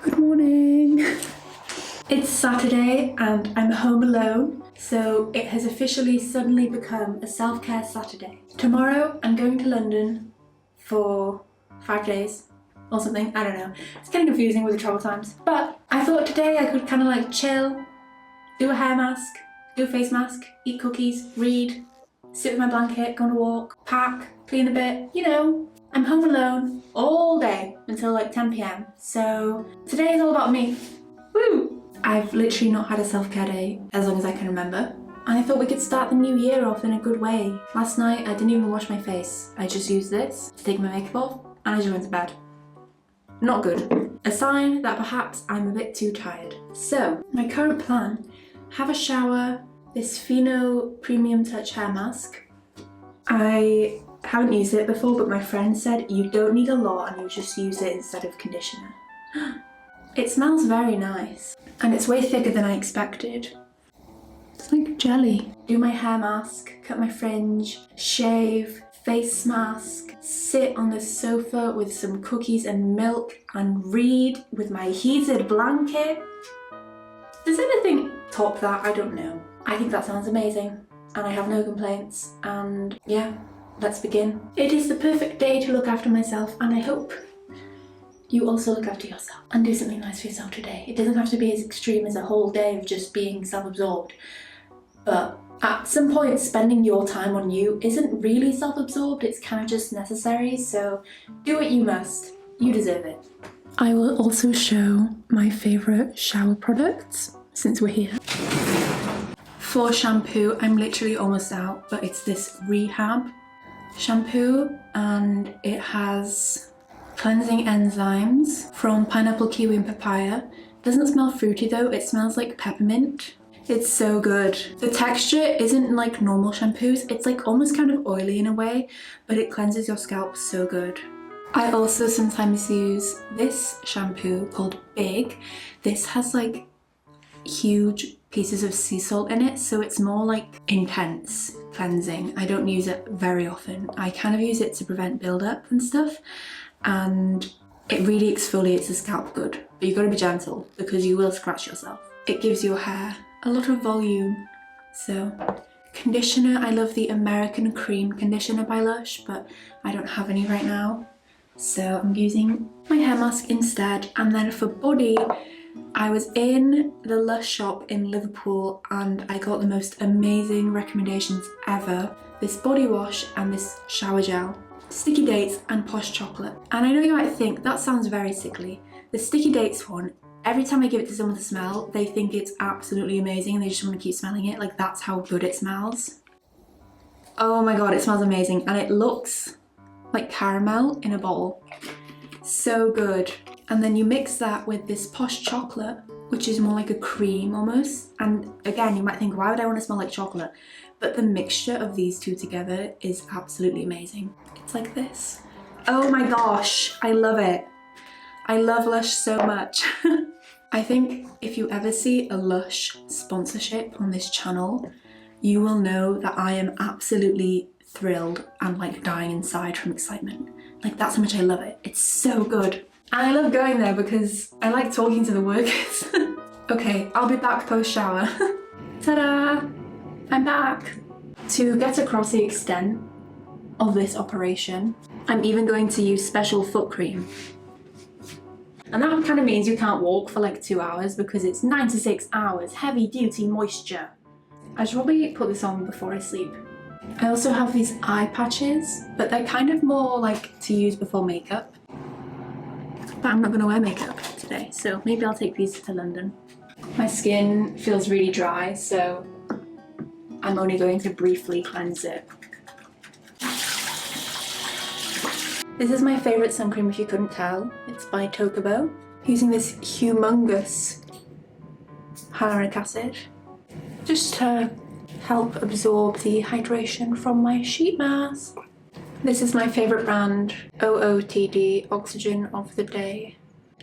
Good morning. It's Saturday and I'm home alone, so it has officially suddenly become a self-care Saturday. Tomorrow I'm going to London for 5 days or something, I don't know. It's getting confusing with the travel times. But I thought today I could kind of like chill, do a hair mask, do a face mask, eat cookies, read, sit with my blanket, go on a walk, pack, clean a bit, you know. I'm home alone all day until like 10 PM, so today is all about me. Woo! I've literally not had a self-care day as long as I can remember. And I thought we could start the new year off in a good way. Last night I didn't even wash my face. I just used this to take my makeup off and I just went to bed. Not good. A sign that perhaps I'm a bit too tired. So, my current plan, have a shower, this Fino Premium Touch hair mask. I haven't used it before, but my friend said you don't need a lot and you just use it instead of conditioner. It smells very nice and it's way thicker than I expected. It's like jelly. Do my hair mask, cut my fringe, shave, face mask, sit on the sofa with some cookies and milk and read with my heated blanket. Does anything top that? I don't know. I think that sounds amazing and I have no complaints, and yeah, let's begin. It is the perfect day to look after myself, and I hope you also look after yourself and do something nice for yourself today. It doesn't have to be as extreme as a whole day of just being self-absorbed, but at some point spending your time on you isn't really self-absorbed, it's kind of just necessary, so do what you must. You deserve it. I will also show my favourite shower products since we're here. For shampoo, I'm literally almost out, but it's this Rehab shampoo and it has cleansing enzymes from pineapple, kiwi and papaya. It doesn't smell fruity though, it smells like peppermint. It's so good. The texture isn't like normal shampoos, it's like almost kind of oily in a way, but it cleanses your scalp so good. I also sometimes use this shampoo called Big. This has like huge pieces of sea salt in it, so it's more like intense cleansing. I don't use it very often. I kind of use it to prevent buildup and stuff, and it really exfoliates the scalp good, but you've got to be gentle because you will scratch yourself. It gives your hair a lot of volume. So conditioner, I love the American Cream conditioner by LUSH, but I don't have any right now, so I'm using my hair mask instead. And then for body, I was in the LUSH shop in Liverpool and I got the most amazing recommendations ever. This body wash and this shower gel. Sticky dates and posh chocolate. And I know you might think that sounds very sickly. The sticky dates one, every time I give it to someone to smell, they think it's absolutely amazing and they just want to keep smelling it. Like, that's how good it smells. Oh my god, it smells amazing. And it looks like caramel in a bowl. So good. And then you mix that with this posh chocolate, which is more like a cream almost. And again, you might think, why would I want to smell like chocolate? But the mixture of these two together is absolutely amazing. It's like this. Oh my gosh, I love it. I love LUSH so much. I think if you ever see a LUSH sponsorship on this channel, you will know that I am absolutely thrilled and like dying inside from excitement. Like, that's how much I love it. It's so good. And I love going there because I like talking to the workers. Okay, I'll be back post-shower. Ta-da! I'm back! To get across the extent of this operation, I'm even going to use special foot cream. And that kind of means you can't walk for like 2 hours because it's 96 hours heavy duty moisture. I should probably put this on before I sleep. I also have these eye patches, but they're kind of more like to use before makeup. But I'm not going to wear makeup today, so maybe I'll take these to London. My skin feels really dry, so I'm only going to briefly cleanse it. This is my favourite sun cream if you couldn't tell. It's by Talkative. Using this humongous hyaluronic acid just to help absorb the hydration from my sheet mask. This is my favourite brand, OOTD, Oxygen of the Day.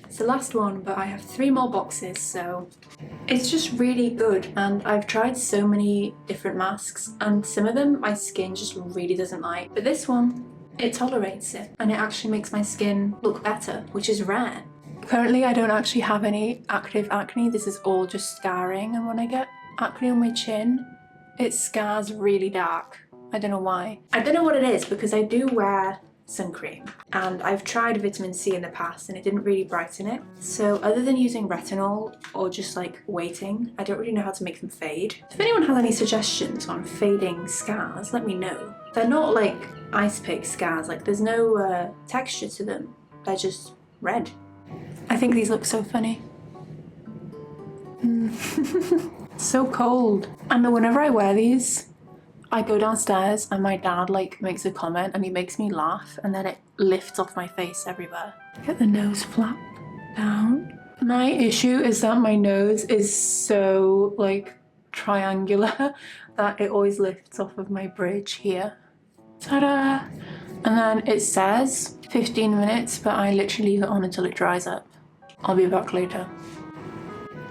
It's the last one, but I have 3 more boxes, so it's just really good. And I've tried so many different masks, and some of them my skin just really doesn't like. But this one, it tolerates it, and it actually makes my skin look better, which is rare. Currently I don't actually have any active acne. This is all just scarring, and when I get acne on my chin, it scars really dark. I don't know why. I don't know what it is, because I do wear sun cream and I've tried vitamin C in the past and it didn't really brighten it. So other than using retinol or just like waiting, I don't really know how to make them fade. If anyone has any suggestions on fading scars, let me know. They're not like ice pick scars, like there's no texture to them. They're just red. I think these look so funny. So cold. And whenever I wear these, I go downstairs and my dad like makes a comment and he makes me laugh, and then it lifts off my face everywhere. Get the nose flap down. My issue is that my nose is so like triangular that it always lifts off of my bridge here. Ta-da! And then it says 15 minutes, but I literally leave it on until it dries up. I'll be back later.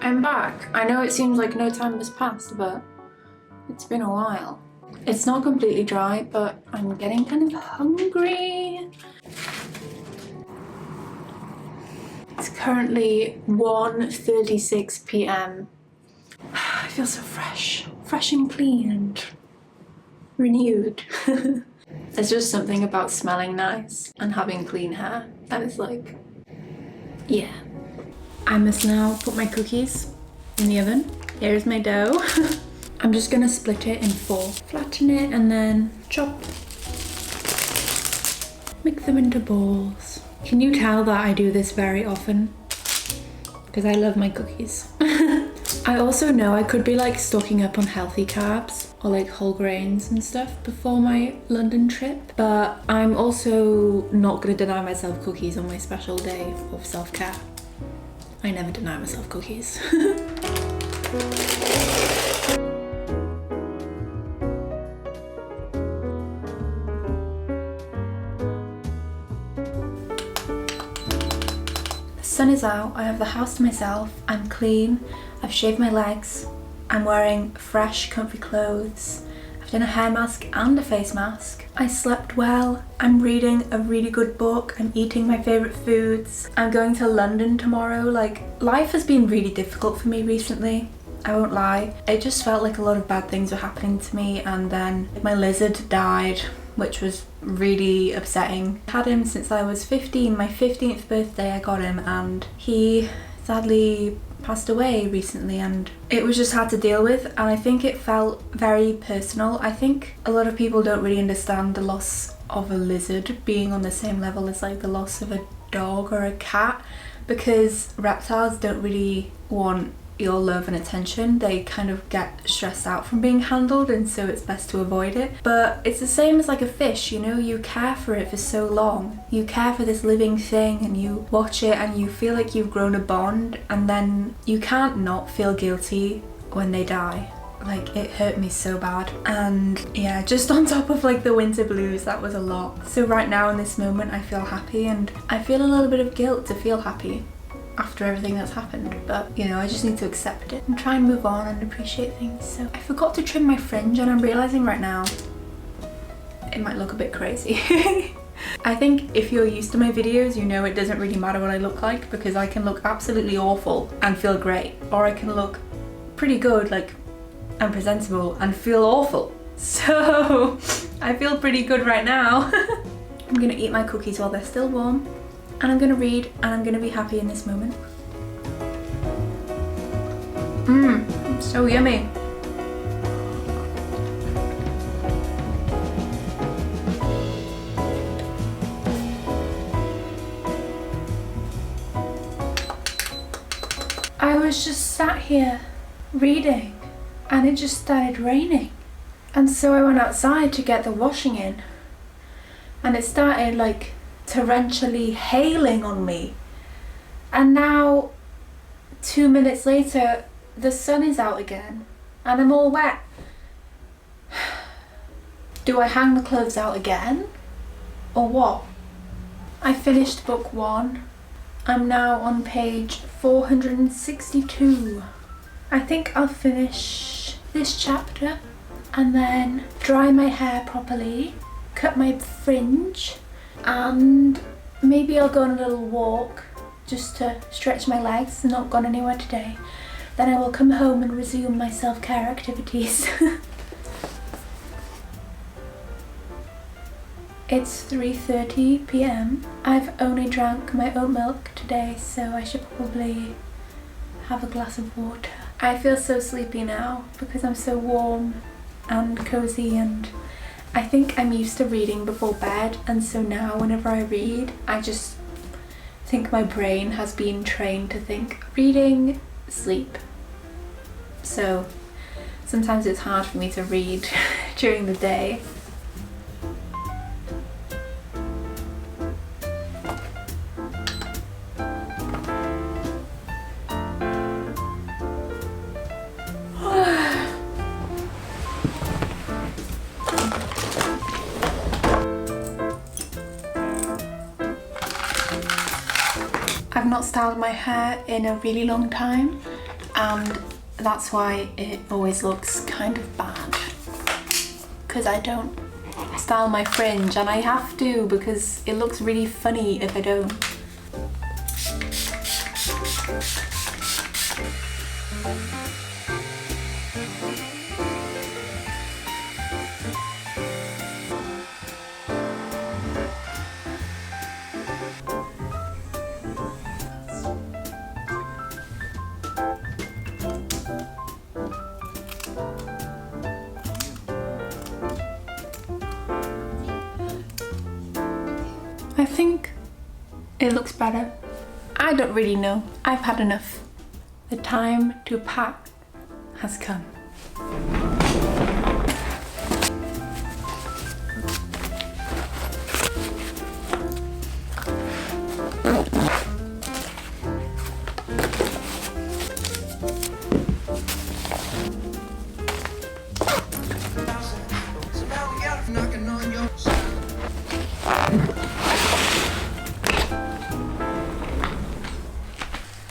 I'm back. I know it seems like no time has passed, but it's been a while. It's not completely dry, but I'm getting kind of hungry. It's currently 1:36 p.m. I feel so fresh and clean and renewed. There's just something about smelling nice and having clean hair, and it's like, yeah. I must now put my cookies in the oven. Here's my dough. I'm just gonna split it in 4. Flatten it and then chop. Make them into balls. Can you tell that I do this very often? Because I love my cookies. I also know I could be like stocking up on healthy carbs or like whole grains and stuff before my London trip, but I'm also not gonna deny myself cookies on my special day of self-care. I never deny myself cookies. The sun is out, I have the house to myself, I'm clean, I've shaved my legs, I'm wearing fresh, comfy clothes, I've done a hair mask and a face mask. I slept well, I'm reading a really good book, I'm eating my favourite foods, I'm going to London tomorrow. Like, life has been really difficult for me recently, I won't lie. It just felt like a lot of bad things were happening to me, and then my lizard died, which was really upsetting. I had him since I was 15, my 15th birthday I got him, and he sadly passed away recently, and it was just hard to deal with, and I think it felt very personal. I think a lot of people don't really understand the loss of a lizard being on the same level as like the loss of a dog or a cat, because reptiles don't really want your love and attention. They kind of get stressed out from being handled, and so it's best to avoid it. But it's the same as like a fish, you know, you care for it for so long. You care for this living thing and you watch it and you feel like you've grown a bond, and then you can't not feel guilty when they die. Like, it hurt me so bad. And yeah, just on top of like the winter blues, that was a lot. So right now in this moment I feel happy, and I feel a little bit of guilt to feel happy after everything that's happened, but you know, I just need to accept it and try and move on and appreciate things. So I forgot to trim my fringe, and I'm realizing right now it might look a bit crazy. I think if you're used to my videos, you know it doesn't really matter what I look like, because I can look absolutely awful and feel great, or I can look pretty good, like, and presentable and feel awful. So I feel pretty good right now. I'm gonna eat my cookies while they're still warm, and I'm gonna read, and I'm gonna be happy in this moment. So yummy. I was just sat here reading, and it just started raining. And so I went outside to get the washing in, and it started like torrentially hailing on me, and now 2 minutes later the sun is out again and I'm all wet. Do I hang the clothes out again or what? I finished book 1. I'm now on page 462. I think I'll finish this chapter and then dry my hair properly, cut my fringe, and maybe I'll go on a little walk just to stretch my legs. I'm not gone anywhere today. Then I will come home and resume my self-care activities. It's 3:30 p.m. I've only drank my oat milk today, so I should probably have a glass of water. I feel so sleepy now because I'm so warm and cozy, and I think I'm used to reading before bed, and so now whenever I read, I just think my brain has been trained to think reading, sleep. So sometimes it's hard for me to read during the day. I've not styled my hair in a really long time, and that's why it always looks kind of bad, because I don't style my fringe, and I have to because it looks really funny if I don't. I think it looks better. I don't really know. I've had enough. The time to pack has come.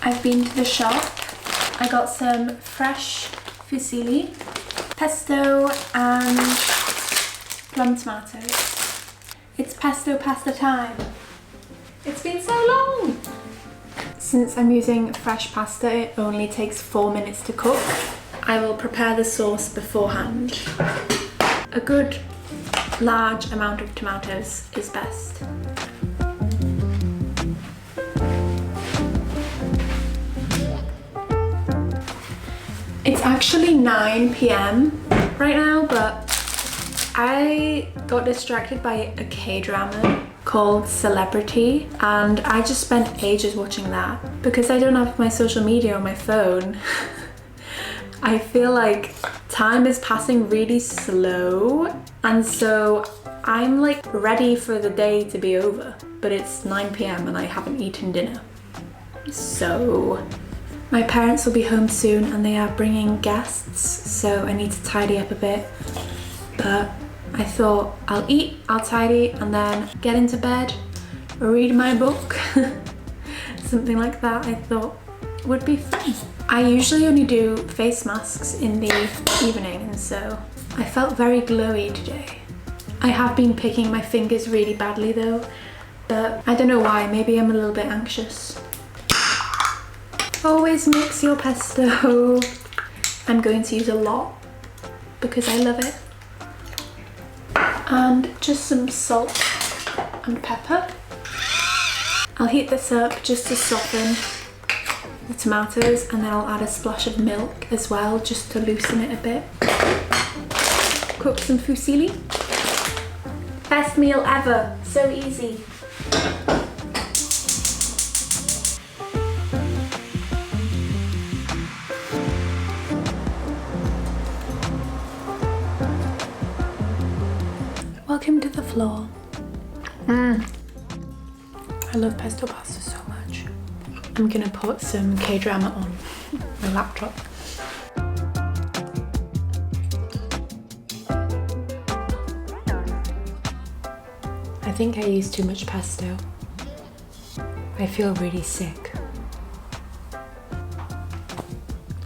I've been to the shop. I got some fresh fusilli, pesto and plum tomatoes. It's pesto pasta time. It's been so long! Since I'm using fresh pasta, it only takes 4 minutes to cook. I will prepare the sauce beforehand. A good large amount of tomatoes is best. It's actually 9 p.m. right now, but I got distracted by a K-drama called Celebrity, and I just spent ages watching that. Because I don't have my social media on my phone, I feel like time is passing really slow, and so I'm like ready for the day to be over, but it's 9 p.m. and I haven't eaten dinner. So my parents will be home soon and they are bringing guests, so I need to tidy up a bit. But I thought I'll eat, I'll tidy, and then get into bed, read my book. Something like that I thought would be fun. I usually only do face masks in the evening, and so I felt very glowy today. I have been picking my fingers really badly though, but I don't know why, maybe I'm a little bit anxious. Always mix your pesto. I'm going to use a lot because I love it. And just some salt and pepper. I'll heat this up just to soften the tomatoes, and then I'll add a splash of milk as well just to loosen it a bit. Cook some fusilli. Best meal ever, so easy. Welcome to the floor. I love pesto pasta so much. I'm gonna put some K-drama on my laptop. I think I used too much pesto. I feel really sick.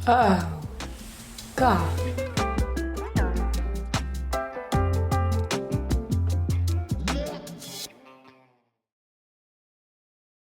Oh, God.